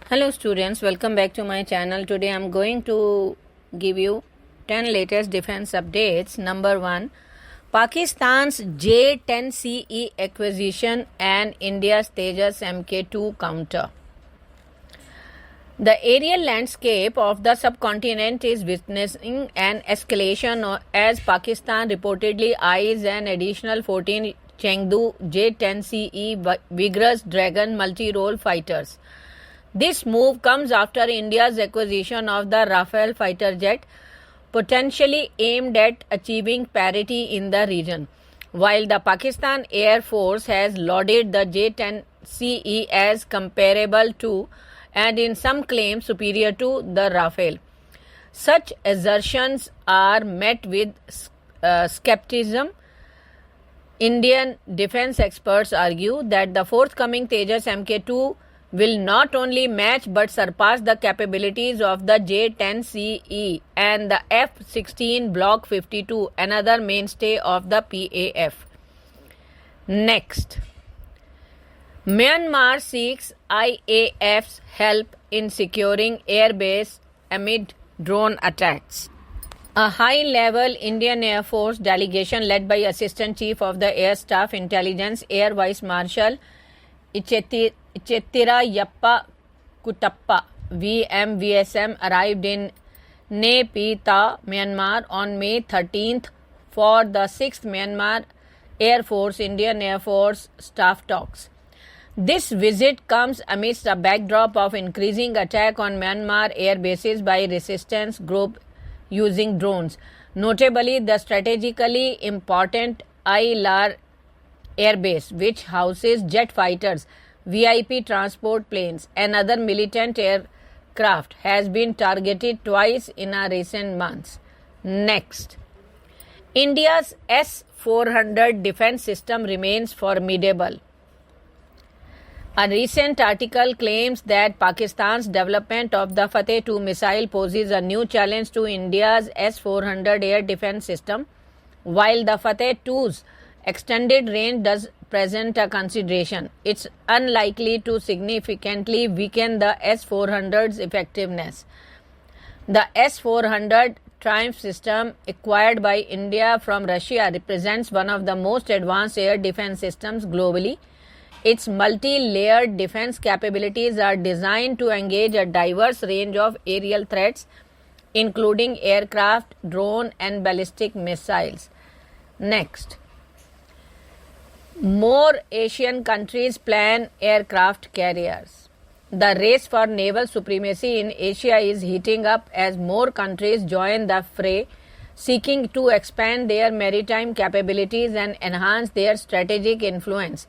Hello students, welcome back to my channel. Today I am going to give you 10 latest defense updates. Number 1, Pakistan's J-10CE acquisition and India's Tejas Mk2 counter. The aerial landscape of the subcontinent is witnessing an escalation as Pakistan reportedly eyes an additional 14 Chengdu J-10CE Vigorous Dragon multi-role fighters. This move comes after India's acquisition of the Rafale fighter jet, potentially aimed at achieving parity in the region, while the Pakistan Air Force has lauded the J-10CE as comparable to and in some claims superior to the Rafale. Such assertions are met with skepticism. Indian defense experts argue that the forthcoming Tejas Mk2 will not only match but surpass the capabilities of the J-10CE and the F-16 Block 52, another mainstay of the PAF. Next, Myanmar seeks IAF's help in securing airbase amid drone attacks. A high-level Indian Air Force delegation led by Assistant Chief of the Air Staff Intelligence Air Vice Marshal Ichettirayappa Kutappa VMVSM arrived in Nay Pyi Taw, Myanmar on May 13th for the 6th Myanmar Air Force Indian Air Force staff talks. This visit comes amidst a backdrop of increasing attack on Myanmar air bases by resistance group using drones, notably the strategically important Ai-Lar Air Base, which houses jet fighters, VIP transport planes, and other militant aircraft, has been targeted twice in recent months. Next, India's S-400 defense system remains formidable. A recent article claims that Pakistan's development of the Fateh-2 missile poses a new challenge to India's S-400 air defense system. While the Fateh-2's extended range does present a consideration, it's unlikely to significantly weaken the S-400's effectiveness. The S-400 Triumph system, acquired by India from Russia, represents one of the most advanced air defense systems globally. Its multi-layered defense capabilities are designed to engage a diverse range of aerial threats, including aircraft, drone, and ballistic missiles. Next, more Asian countries plan aircraft carriers. The race for naval supremacy in Asia is heating up as more countries join the fray, seeking to expand their maritime capabilities and enhance their strategic influence.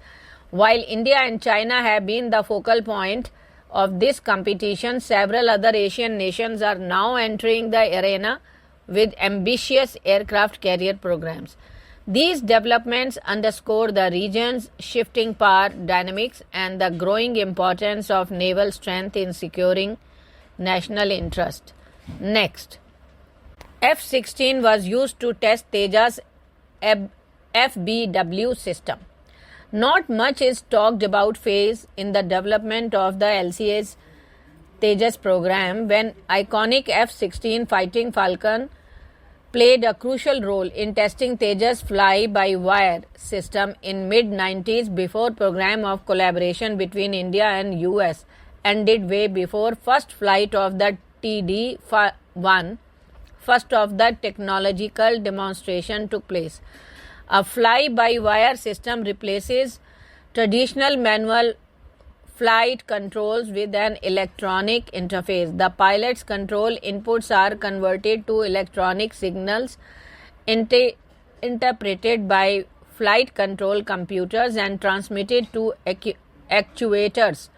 While India and China have been the focal point of this competition, several other Asian nations are now entering the arena with ambitious aircraft carrier programs. These developments underscore the region's shifting power dynamics and the growing importance of naval strength in securing national interest. Next, F-16 was used to test Tejas FBW system. Not much is talked about phase in the development of the LCA's Tejas program when iconic F-16 Fighting Falcon played a crucial role in testing Tejas fly-by-wire system in mid-90s before program of collaboration between India and US ended way before first flight of the TD-1, first of the technological demonstration took place. A fly-by-wire system replaces traditional manual flight controls with an electronic interface. The pilot's control inputs are converted to electronic signals interpreted by flight control computers and transmitted to actuators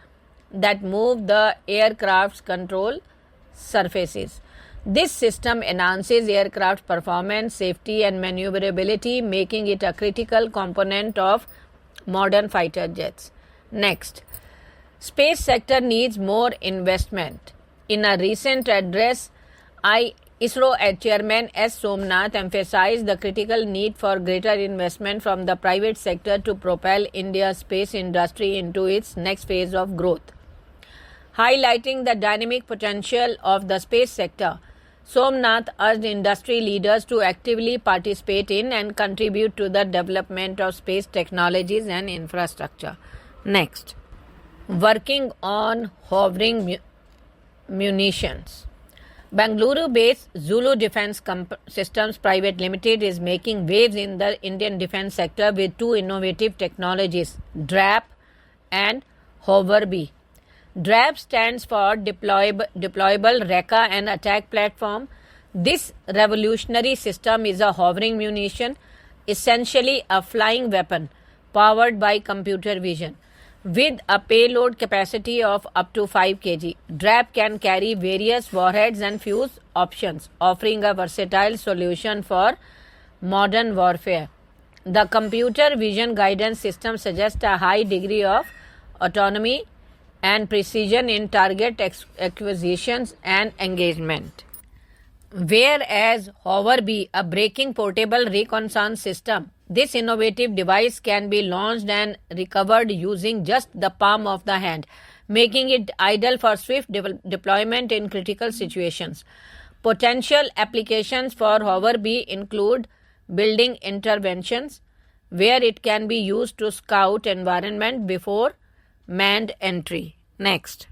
that move the aircraft's control surfaces. This system enhances aircraft performance, safety, and maneuverability, making it a critical component of modern fighter jets. Next, space sector needs more investment. In a recent address, ISRO Chairman S. Somnath emphasized the critical need for greater investment from the private sector to propel India's space industry into its next phase of growth. Highlighting the dynamic potential of the space sector, Somnath urged industry leaders to actively participate in and contribute to the development of space technologies and infrastructure. Next, working on hovering munitions. Bangalore-based Zulu Defence Systems Private Limited is making waves in the Indian defence sector with two innovative technologies, DRAP and HOVR-B. DRAP stands for Deployable Recon and Attack Platform. This revolutionary system is a hovering munition, essentially a flying weapon powered by computer vision. With a payload capacity of up to 5 kg, DRAP can carry various warheads and fuse options, offering a versatile solution for modern warfare. The computer vision guidance system suggests a high degree of autonomy and precision in target acquisitions and engagement. Whereas HOVR-B, a braking portable reconnaissance system, this innovative device can be launched and recovered using just the palm of the hand, making it ideal for swift deployment in critical situations. Potential applications for HOVR-B include building interventions, where it can be used to scout environment before manned entry. Next,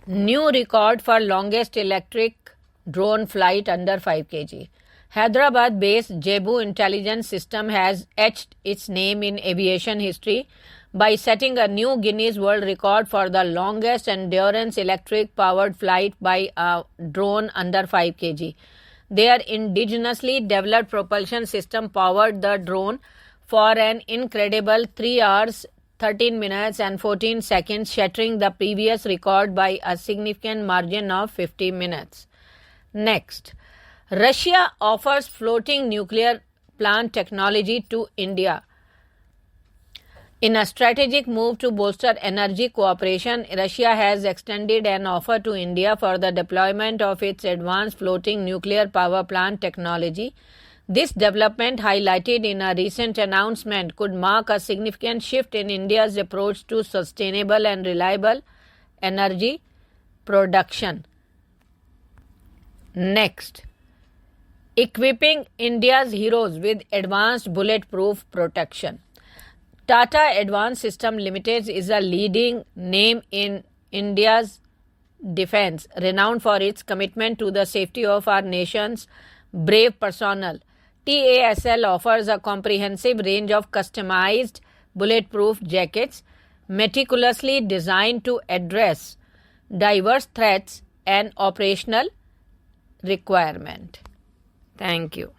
new record for longest electric drone flight under 5 kg. Hyderabad-based Jebu Intelligence System has etched its name in aviation history by setting a new Guinness World Record for the longest endurance electric-powered flight by a drone under 5 kg. Their indigenously developed propulsion system powered the drone for an incredible 3 hours, 13 minutes and 14 seconds, shattering the previous record by a significant margin of 50 minutes. Next, Russia offers floating nuclear plant technology to India. In a strategic move to bolster energy cooperation, Russia has extended an offer to India for the deployment of its advanced floating nuclear power plant technology. This development, highlighted in a recent announcement, could mark a significant shift in India's approach to sustainable and reliable energy production. Next, equipping India's heroes with advanced bulletproof protection. Tata Advanced Systems Limited is a leading name in India's defense, renowned for its commitment to the safety of our nation's brave personnel. TASL offers a comprehensive range of customized bulletproof jackets meticulously designed to address diverse threats and operational requirement. Thank you.